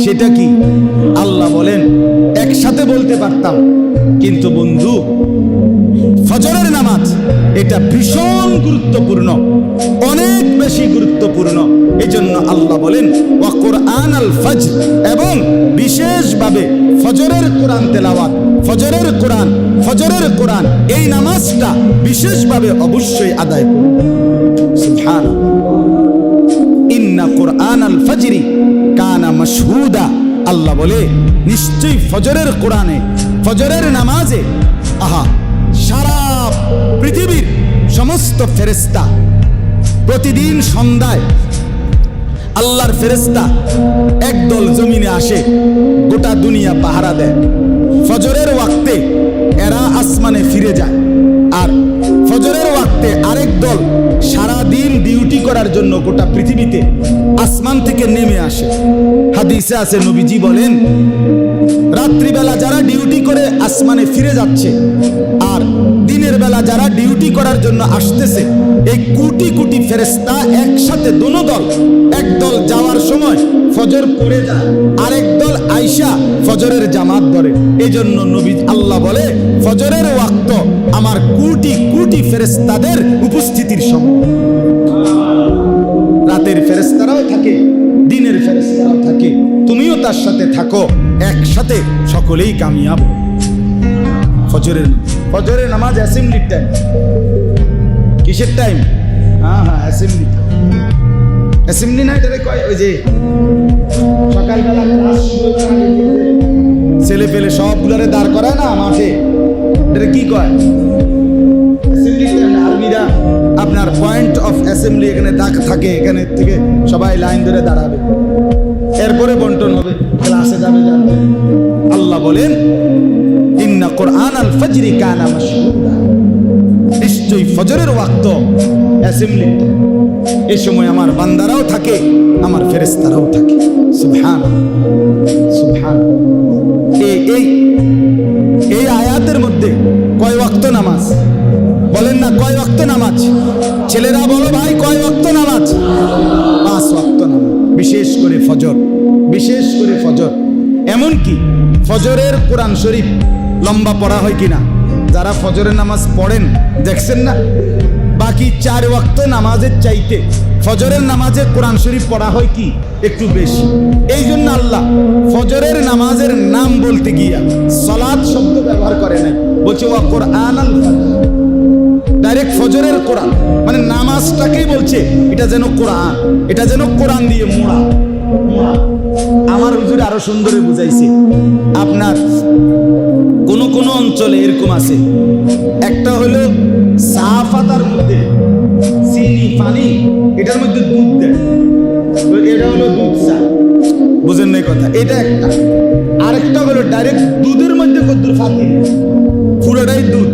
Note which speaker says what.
Speaker 1: সেটা কি? আল্লাহ বলেন একসাথে বলতে পারতাম, কিন্তু বন্ধু ফজরের নামাজ এটা ভীষণ গুরুত্বপূর্ণ, অনেক বেশি গুরুত্বপূর্ণ। এই জন্য আল্লাহ বলেন ওয়া কুরআন আল ফজর, এবং বিশেষভাবে ফজরের কোরআন তেলাওয়াত, ফজরের কোরআন এই নামাজটা বিশেষভাবে অবশ্যই আদায় করুন। সুবহানাল্লাহ। ইন্না কুরআন আল ফজরি কানা মাশহুদা। আল্লাহ বলে নিশ্চয়ই ফজরের কোরআনে, ফজরের নামাজে সারা পৃথিবীর সমস্ত ফেরেশতা প্রতিদিন সন্ধ্যায় আল্লাহর ফেরেশতা একদল জমিনে আসে, গোটা দুনিয়া পাহারা দেয়। ফজরের ওয়াক্তে এরা আসমানে ফিরে যায়, আর ফজরের ওয়াক্তে আরেক দল সারা দিন ডিউটি করার জন্য গোটা পৃথিবীতে আসমান থেকে নেমে আসে। হাদিসে আছে, নবীজি বলেন রাত্রিবেলা যারা ডিউটি করে আসমানে ফিরে যাচ্ছে, আর দিনের বেলা যারা ডিউটি করার জন্য আসতেছে, এই কোটি কোটি ফেরেশতা একসাথে দোনো দল, একদল যাওয়ার সময় ফজর পড়ে যায়, আরেক দল আইসা ফজরের জামাত ধরে। এই জন্য নবী আল্লাহ বলে ফজরের ওয়াক্ত আমার কোটি কোটি ফেরেশতাদের উপস্থিতির সময়। রাতের ফেরেশতারাও থাকে, দিনের ফেরেশতারাও থাকে, তুমিও তার সাথে থাকো, একসাথে সকলেই কামিয়াব। ফজরের নামাজ অ্যাসেম্বলির টাইম। কিসের টাইম? অ্যাসেম্বলি। অ্যাসেম্বলি না, এটা কয় ওই যে সকালবেলা ছেলে পেলে সবগুলারে দাঁড় করায় না মাঠে, এটা কি কয়? Assembly time. আর্মিরা আপনার পয়েন্ট অফ অ্যাসেম্বলি এখানে থাকে, এখানে থেকে সবাই লাইন ধরে দাঁড়াবে, এরপরে বন্টন হবে, ক্লাসে যাবে। আল্লাহ বলেন ইন্না কুরআন আল ফজরি কানা মাশহুদা, নিশ্চয়ই ফজরের ওয়াক্ত অ্যাসেম্বলি। এই সময় আমার বান্দারাও থাকে, আমার ফেরেশতারাও থাকে। সুবহানাল্লাহ, সুবহানাল্লাহ। এই আয়াতের মধ্যে কয় ওয়াক্ত নামাজ? বলেন না কয় ওয়াক্ত নামাজ? ছেলেরা বলো ভাই, কয় ওয়াক্ত নামাজ? 5 ওয়াক্ত নামাজ, বিশেষ করে ফজর, বিশেষ করে ফজর। এমনকি ফজরের কোরআন শরীফ লম্বা পড়া হয় কিনা? যারা ফজরের নামাজ পড়েন দেখছেন না, বাকি 4 ওয়াক্ত নামাজের চাইতে ফজরের নামাজে কোরআন শরীফ পড়া হয় কি একটু বেশি। এই জন্য আল্লাহ ফজরের নামাজের নাম বলতে গিয়া সালাত শব্দ ব্যবহার করে নাই, বলছে ওয়া কুরআন আল ফজর। ডাইরেক্ট ফজরের কোরআন মানে নামাজটাকেই বলছে এটা যেন কোরআন, এটা যেন কোরআন দিয়ে মোড়া। আমার হুজুর আরো সুন্দরে বুঝাইছে। আপনার কোন অঞ্চলে এরকম আছে, একটা হলো চা পাতার মধ্যে চিনি পানি, এটার মধ্যে দুধ দেয়, এটা হলো দুধ চা। বুঝেন না কথা? এটা একটা। আরেকটা হলো ডাইরেক্ট দুধের মধ্যে কদ্দুর ফাঁকি, পুরোটাই দুধ,